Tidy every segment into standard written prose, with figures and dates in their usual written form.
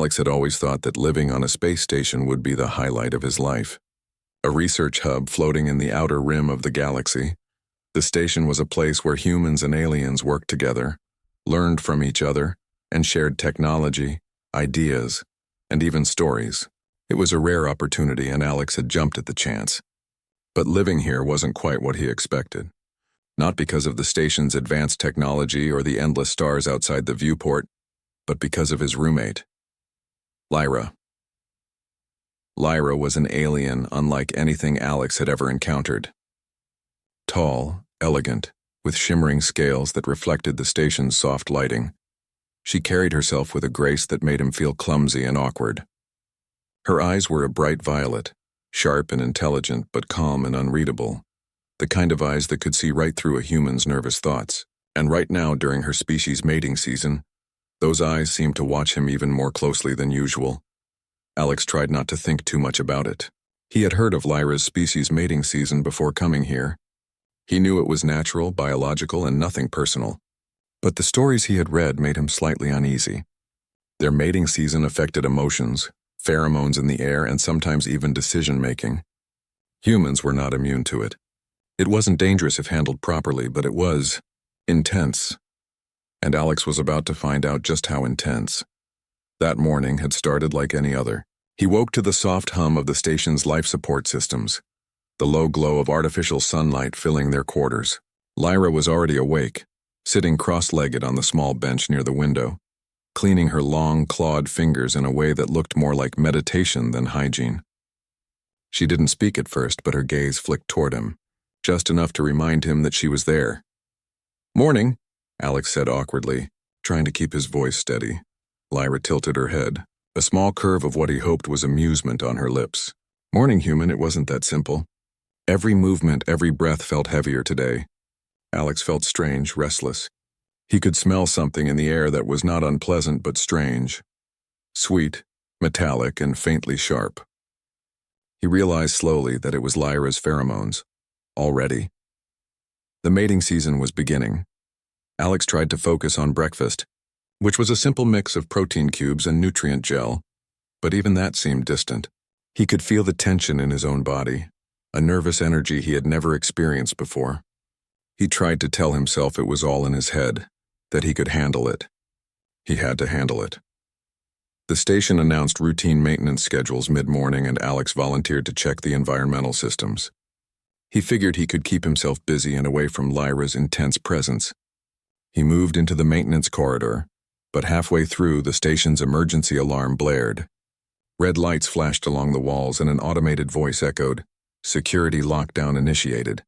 Alex had always thought that living on a space station would be the highlight of his life. A research hub floating in the outer rim of the galaxy, the station was a place where humans and aliens worked together, learned from each other, and shared technology, ideas, and even stories. It was a rare opportunity, and Alex had jumped at the chance. But living here wasn't quite what he expected. Not because of the station's advanced technology or the endless stars outside the viewport, but because of his roommate, Lyra. Lyra was an alien unlike anything Alex had ever encountered. Tall, elegant, with shimmering scales that reflected the station's soft lighting, she carried herself with a grace that made him feel clumsy and awkward. Her eyes were a bright violet, sharp and intelligent but calm and unreadable, the kind of eyes that could see right through a human's nervous thoughts. And right now, during her species' mating season, those eyes seemed to watch him even more closely than usual. Alex tried not to think too much about it. He had heard of Lyra's species' mating season before coming here. He knew it was natural, biological, and nothing personal. But the stories he had read made him slightly uneasy. Their mating season affected emotions, pheromones in the air, and sometimes even decision-making. Humans were not immune to it. It wasn't dangerous if handled properly, but it was intense. And Alex was about to find out just how intense. That morning had started like any other. He woke to the soft hum of the station's life support systems, the low glow of artificial sunlight filling their quarters. Lyra was already awake, sitting cross-legged on the small bench near the window, cleaning her long, clawed fingers in a way that looked more like meditation than hygiene. She didn't speak at first, but her gaze flicked toward him, just enough to remind him that she was there. "Morning," Alex said awkwardly, trying to keep his voice steady. Lyra tilted her head, a small curve of what he hoped was amusement on her lips. "Morning, human." It wasn't that simple. Every movement, every breath felt heavier today. Alex felt strange, restless. He could smell something in the air that was not unpleasant but strange. Sweet, metallic, and faintly sharp. He realized slowly that it was Lyra's pheromones. Already. The mating season was beginning. Alex tried to focus on breakfast, which was a simple mix of protein cubes and nutrient gel, but even that seemed distant. He could feel the tension in his own body, a nervous energy he had never experienced before. He tried to tell himself it was all in his head, that he could handle it. He had to handle it. The station announced routine maintenance schedules mid-morning, and Alex volunteered to check the environmental systems. He figured he could keep himself busy and away from Lyra's intense presence. He moved into the maintenance corridor, but halfway through, the station's emergency alarm blared. Red lights flashed along the walls, and an automated voice echoed, "Security lockdown initiated.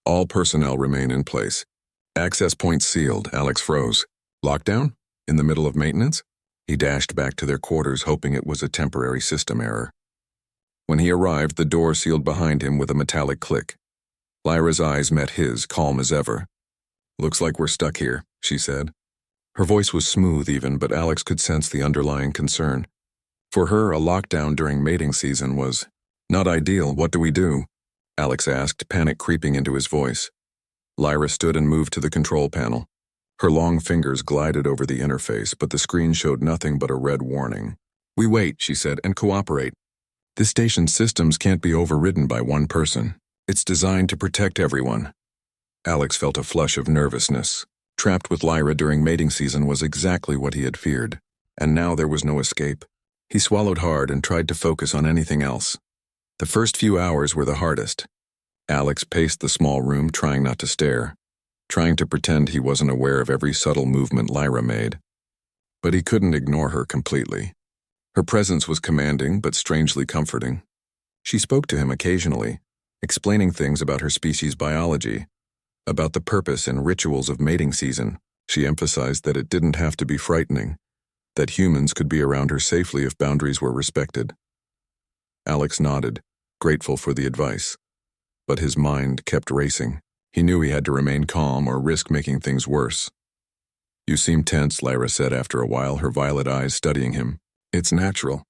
All personnel remain in place. Access points sealed." Alex froze. Lockdown? In the middle of maintenance? He dashed back to their quarters, hoping it was a temporary system error. When he arrived, the door sealed behind him with a metallic click. Lyra's eyes met his, calm as ever. "Looks like we're stuck here," she said. Her voice was smooth even, but Alex could sense the underlying concern. For her, a lockdown during mating season was not ideal. "What do we do?" Alex asked, panic creeping into his voice. Lyra stood and moved to the control panel. Her long fingers glided over the interface, but the screen showed nothing but a red warning. "We wait," she said, "and cooperate. This station's systems can't be overridden by one person. It's designed to protect everyone." Alex felt a flush of nervousness. Trapped with Lyra during mating season was exactly what he had feared, and now there was no escape. He swallowed hard and tried to focus on anything else. The first few hours were the hardest. Alex paced the small room, trying not to stare, trying to pretend he wasn't aware of every subtle movement Lyra made. But he couldn't ignore her completely. Her presence was commanding but strangely comforting. She spoke to him occasionally, explaining things about her species' biology, about the purpose and rituals of mating season. She emphasized that it didn't have to be frightening, that humans could be around her safely if boundaries were respected. Alex nodded, grateful for the advice. But his mind kept racing. He knew he had to remain calm or risk making things worse. "You seem tense," Lyra said after a while, her violet eyes studying him. "It's natural.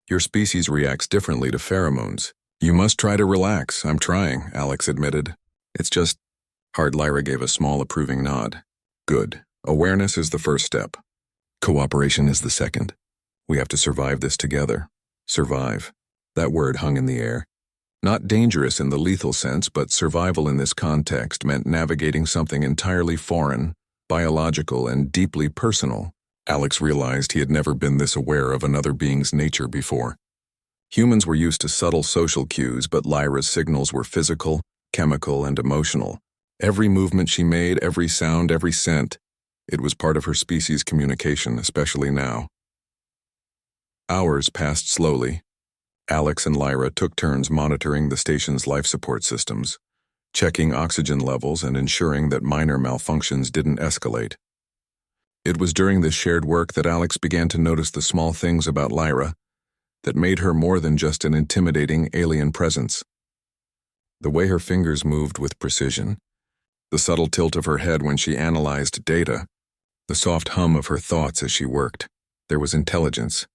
Your species reacts differently to pheromones. You must try to relax." "I'm trying," Alex admitted. "It's just hard." Lyra gave a small approving nod. "Good. Awareness is the first step. Cooperation is the second." We have to survive this together. Survive. That word hung in the air. Not dangerous in the lethal sense, but survival in this context meant navigating something entirely foreign, biological, and deeply personal. Alex realized he had never been this aware of another being's nature before. Humans were used to subtle social cues, but Lyra's signals were physical, chemical, and emotional. Every movement she made, every sound, every scent, it was part of her species' communication, especially now. Hours passed slowly. Alex and Lyra took turns monitoring the station's life support systems, checking oxygen levels and ensuring that minor malfunctions didn't escalate. It was during this shared work that Alex began to notice the small things about Lyra that made her more than just an intimidating alien presence. The way her fingers moved with precision, the subtle tilt of her head when she analyzed data, the soft hum of her thoughts as she worked. There was intelligence,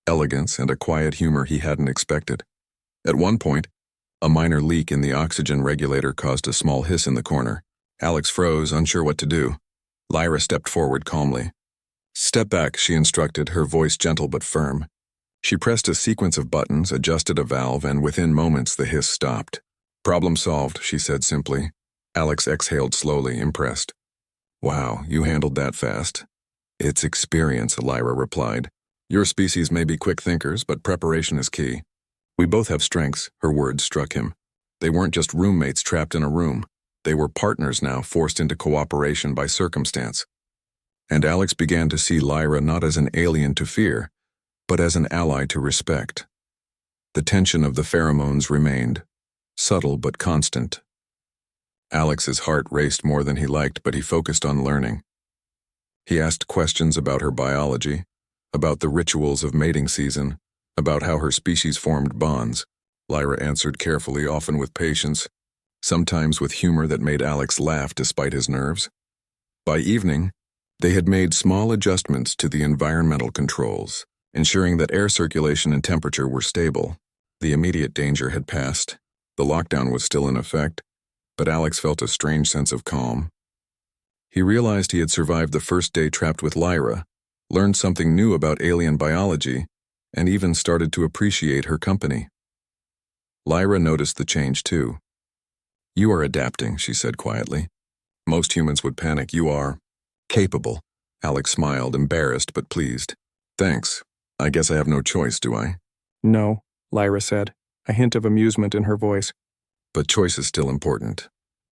elegance, and a quiet humor he hadn't expected. At one point, a minor leak in the oxygen regulator caused a small hiss in the corner. Alex froze, unsure what to do. Lyra stepped forward calmly. "Step back," she instructed, her voice gentle but firm. She pressed a sequence of buttons, adjusted a valve, and within moments the hiss stopped. "Problem solved," she said simply. Alex exhaled slowly, impressed. "Wow, you handled that fast." "It's experience," Lyra replied. "Your species may be quick thinkers, but preparation is key." "We both have strengths," her words struck him. They weren't just roommates trapped in a room. They were partners now, forced into cooperation by circumstance. And Alex began to see Lyra not as an alien to fear, but as an ally to respect. The tension of the pheromones remained, subtle but constant. Alex's heart raced more than he liked, but he focused on learning. He asked questions about her biology, about the rituals of mating season, about how her species formed bonds. Lyra answered carefully, often with patience, sometimes with humor that made Alex laugh despite his nerves. By evening, they had made small adjustments to the environmental controls, ensuring that air circulation and temperature were stable. The immediate danger had passed. The lockdown was still in effect, but Alex felt a strange sense of calm. He realized he had survived the first day trapped with Lyra, learned something new about alien biology, and even started to appreciate her company. Lyra noticed the change too. "You are adapting," she said quietly. "Most humans would panic. You are capable." Alex smiled, embarrassed but pleased. "Thanks. I guess I have no choice, do I?" "No," Lyra said, a hint of amusement in her voice. "But choice is still important.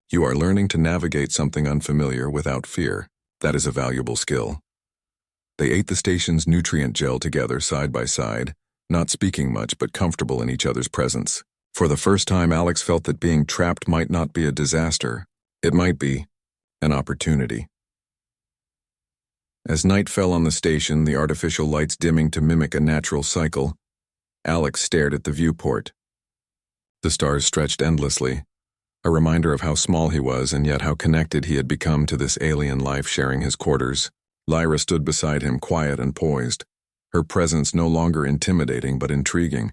You are learning to navigate something unfamiliar without fear. That is a valuable skill." They ate the station's nutrient gel together side by side, not speaking much but comfortable in each other's presence. For the first time, Alex felt that being trapped might not be a disaster. It might be an opportunity. As night fell on the station, the artificial lights dimming to mimic a natural cycle, Alex stared at the viewport. The stars stretched endlessly, a reminder of how small he was and yet how connected he had become to this alien life sharing his quarters. Lyra stood beside him, quiet and poised, her presence no longer intimidating but intriguing.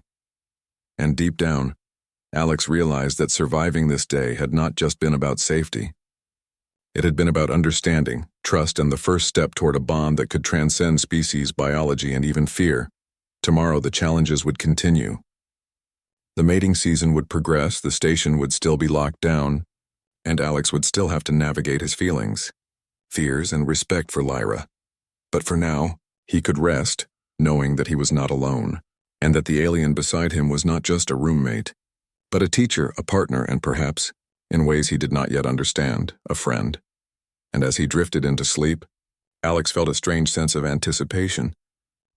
And deep down, Alex realized that surviving this day had not just been about safety. It had been about understanding, trust, and the first step toward a bond that could transcend species, biology, and even fear. Tomorrow the challenges would continue. The mating season would progress, the station would still be locked down, and Alex would still have to navigate his feelings, fears, and respect for Lyra. But for now, he could rest, knowing that he was not alone, and that the alien beside him was not just a roommate, but a teacher, a partner, and perhaps, in ways he did not yet understand, a friend. And as he drifted into sleep, Alex felt a strange sense of anticipation.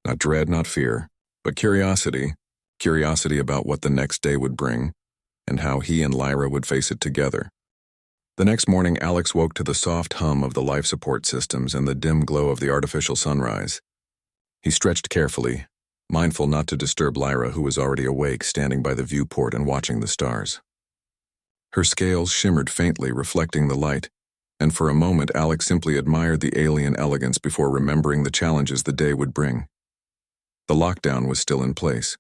Not dread, not fear, but curiosity. Curiosity about what the next day would bring, and how he and Lyra would face it together. The next morning, Alex woke to the soft hum of the life support systems and the dim glow of the artificial sunrise. He stretched carefully, mindful not to disturb Lyra, who was already awake, standing by the viewport and watching the stars. Her scales shimmered faintly, reflecting the light, and for a moment Alex simply admired the alien elegance before remembering the challenges the day would bring. The lockdown was still in place.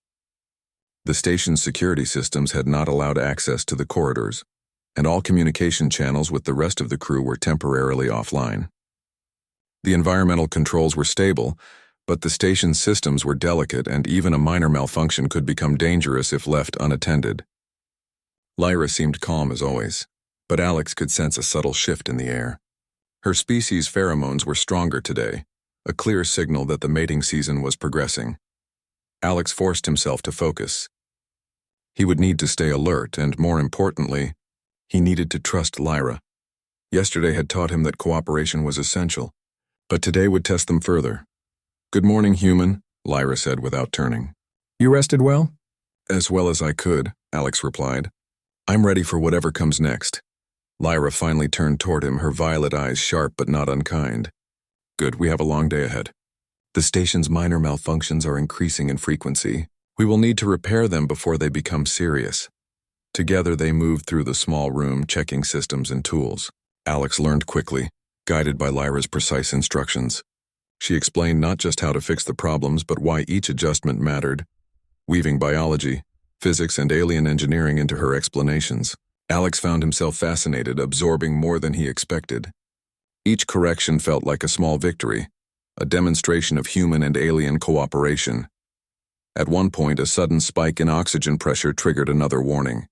The station's security systems had not allowed access to the corridors, and all communication channels with the rest of the crew were temporarily offline. The environmental controls were stable, But the station's systems were delicate, and even a minor malfunction could become dangerous if left unattended. Lyra seemed calm as always, but Alex could sense a subtle shift in the air. Her species' pheromones were stronger today, a clear signal that the mating season was progressing. Alex forced himself to focus. He would need to stay alert, and more importantly, he needed to trust Lyra. Yesterday had taught him that cooperation was essential, but today would test them further. "Good morning, human," Lyra said without turning. You rested well? "As well as I could," Alex replied. "I'm ready for whatever comes next." Lyra finally turned toward him, her violet eyes sharp but not unkind. "Good, we have a long day ahead. The station's minor malfunctions are increasing in frequency. We will need to repair them before they become serious." Together they moved through the small room, checking systems and tools. Alex learned quickly, guided by Lyra's precise instructions. She explained not just how to fix the problems, but why each adjustment mattered, weaving biology, physics, and alien engineering into her explanations. Alex found himself fascinated, absorbing more than he expected. Each correction felt like a small victory, a demonstration of human and alien cooperation. At one point, a sudden spike in oxygen pressure triggered another warning.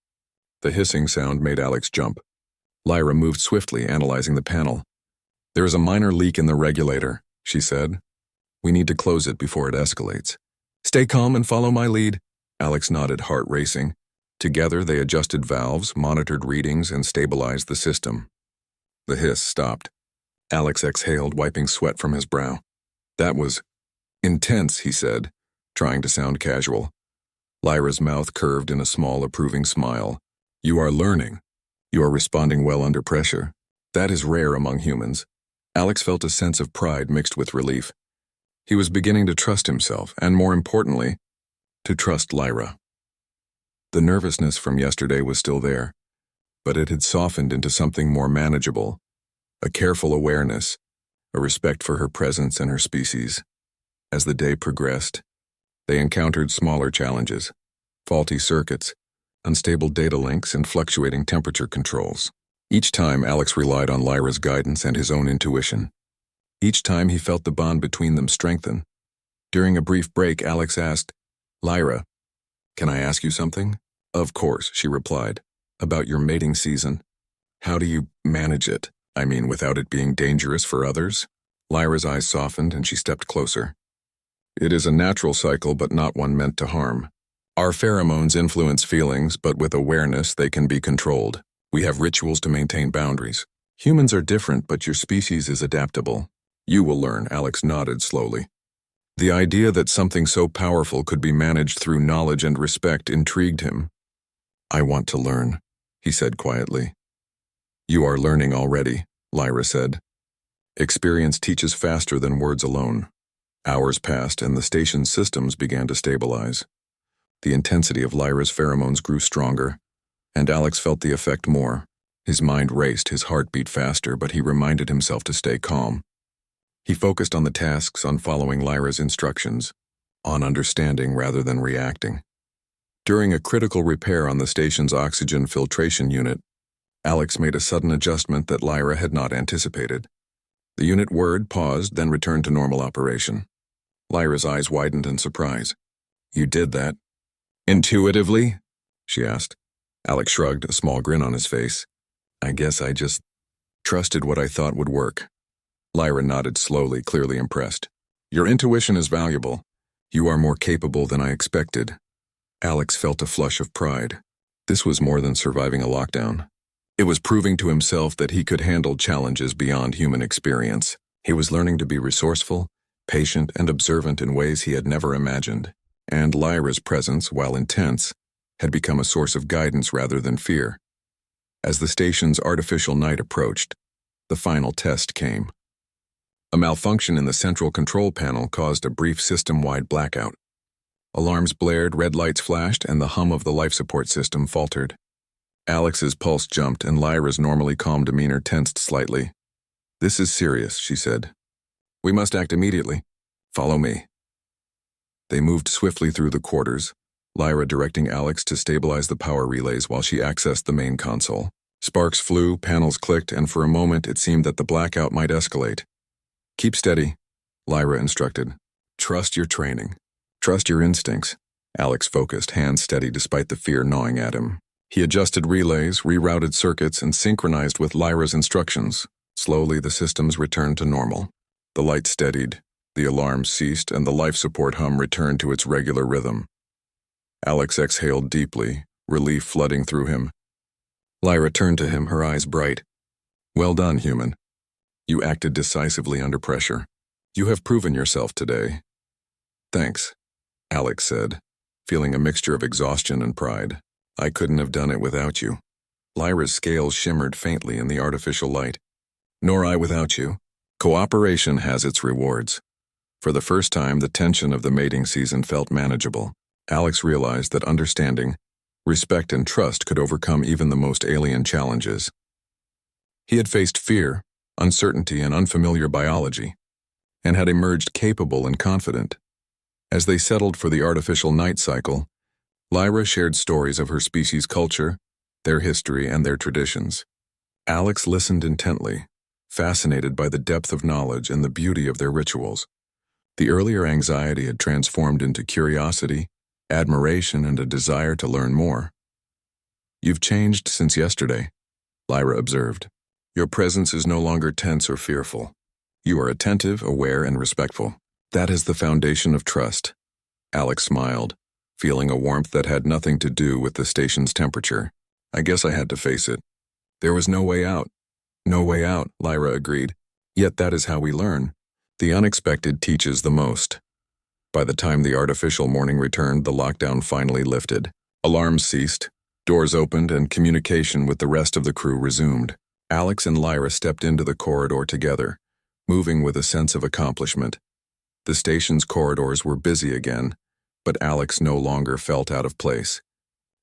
The hissing sound made Alex jump. Lyra moved swiftly, analyzing the panel. "There is a minor leak in the regulator," she said. "We need to close it before it escalates." "Stay calm and follow my lead." Alex nodded, heart racing. Together they adjusted valves, monitored readings, and stabilized the system. The hiss stopped. Alex exhaled, wiping sweat from his brow. "That was intense," he said, trying to sound casual. Lyra's mouth curved in a small, approving smile. "You are learning. You are responding well under pressure. That is rare among humans." Alex felt a sense of pride mixed with relief. He was beginning to trust himself, and more importantly, to trust Lyra. The nervousness from yesterday was still there, but it had softened into something more manageable, a careful awareness, a respect for her presence and her species. As the day progressed, they encountered smaller challenges, faulty circuits, unstable data links, and fluctuating temperature controls. Each time, Alex relied on Lyra's guidance and his own intuition. Each time he felt the bond between them strengthen. During a brief break, Alex asked, "Lyra, can I ask you something?" "Of course," she replied. "About your mating season. How do you manage it? I mean, without it being dangerous for others?" Lyra's eyes softened and she stepped closer. "It is a natural cycle, but not one meant to harm. Our pheromones influence feelings, but with awareness they can be controlled. We have rituals to maintain boundaries. Humans are different, but your species is adaptable. You will learn," Alex nodded slowly. The idea that something so powerful could be managed through knowledge and respect intrigued him. "I want to learn," he said quietly. "You are learning already," Lyra said. "Experience teaches faster than words alone." Hours passed and the station's systems began to stabilize. The intensity of Lyra's pheromones grew stronger, and Alex felt the effect more. His mind raced, his heart beat faster, but he reminded himself to stay calm. He focused on the tasks, on following Lyra's instructions, on understanding rather than reacting. During a critical repair on the station's oxygen filtration unit, Alex made a sudden adjustment that Lyra had not anticipated. The unit whirred, paused, then returned to normal operation. Lyra's eyes widened in surprise. "You did that intuitively?" she asked. Alex shrugged, a small grin on his face. "I guess I just trusted what I thought would work." Lyra nodded slowly, clearly impressed. "Your intuition is valuable. You are more capable than I expected." Alex felt a flush of pride. This was more than surviving a lockdown. It was proving to himself that he could handle challenges beyond human experience. He was learning to be resourceful, patient, and observant in ways he had never imagined. And Lyra's presence, while intense, had become a source of guidance rather than fear. As the station's artificial night approached, the final test came. A malfunction in the central control panel caused a brief system-wide blackout. Alarms blared, red lights flashed, and the hum of the life support system faltered. Alex's pulse jumped, and Lyra's normally calm demeanor tensed slightly. "This is serious," she said. "We must act immediately. Follow me." They moved swiftly through the quarters, Lyra directing Alex to stabilize the power relays while she accessed the main console. Sparks flew, panels clicked, and for a moment it seemed that the blackout might escalate. "Keep steady," Lyra instructed. Trust your training. Trust your instincts. Alex focused, hands steady despite the fear gnawing at him. He adjusted relays, rerouted circuits, and synchronized with Lyra's instructions. Slowly, the systems returned to normal. The light steadied, the alarms ceased, and the life support hum returned to its regular rhythm. Alex exhaled deeply, relief flooding through him. Lyra turned to him, her eyes bright. Well done, human. You acted decisively under pressure. You have proven yourself today. Thanks, Alex said, feeling a mixture of exhaustion and pride. I couldn't have done it without you. Lyra's scales shimmered faintly in the artificial light. Nor I without you. Cooperation has its rewards. For the first time, the tension of the mating season felt manageable. Alex realized that understanding, respect, and trust could overcome even the most alien challenges. He had faced fear, uncertainty, and unfamiliar biology, and had emerged capable and confident. As they settled for the artificial night cycle, Lyra shared stories of her species' culture, their history, and their traditions. Alex listened intently, fascinated by the depth of knowledge and the beauty of their rituals. The earlier anxiety had transformed into curiosity, admiration, and a desire to learn more. You've changed since yesterday, Lyra observed. Your presence is no longer tense or fearful. You are attentive, aware, and respectful. That is the foundation of trust. Alex smiled, feeling a warmth that had nothing to do with the station's temperature. I guess I had to face it. There was no way out. No way out, Lyra agreed. Yet that is how we learn. The unexpected teaches the most. By the time the artificial morning returned, the lockdown finally lifted. Alarms ceased, doors opened, and communication with the rest of the crew resumed. Alex and Lyra stepped into the corridor together, moving with a sense of accomplishment. The station's corridors were busy again, but Alex no longer felt out of place.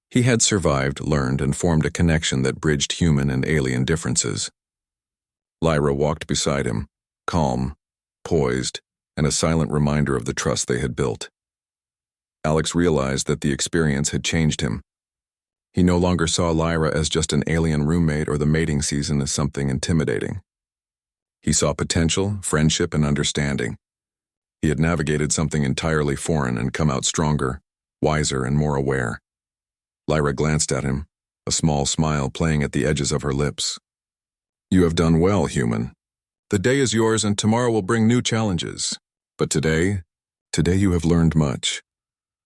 He had survived, learned, and formed a connection that bridged human and alien differences. Lyra walked beside him, calm, poised, and a silent reminder of the trust they had built. Alex realized that the experience had changed him. He no longer saw Lyra as just an alien roommate or the mating season as something intimidating. He saw potential, friendship, and understanding. He had navigated something entirely foreign and come out stronger, wiser, and more aware. Lyra glanced at him, a small smile playing at the edges of her lips. You have done well, human. The day is yours and tomorrow will bring new challenges. But today you have learned much.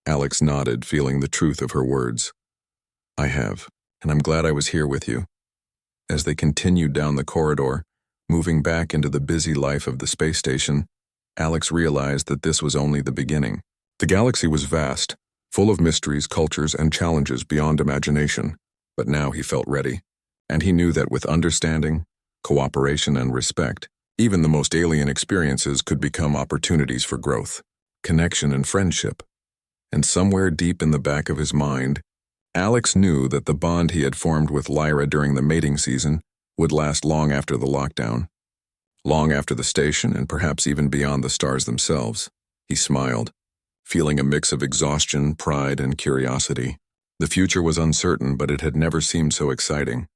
Alex nodded, feeling the truth of her words. I have, and I'm glad I was here with you. As they continued down the corridor, moving back into the busy life of the space station, Alex realized that this was only the beginning. The galaxy was vast, full of mysteries, cultures, and challenges beyond imagination. But now he felt ready, and he knew that with understanding, cooperation, and respect, even the most alien experiences could become opportunities for growth, connection, and friendship. And somewhere deep in the back of his mind, Alex knew that the bond he had formed with Lyra during the mating season would last long after the lockdown, long after the station, and perhaps even beyond the stars themselves. He smiled, feeling a mix of exhaustion, pride, and curiosity. The future was uncertain, but it had never seemed so exciting.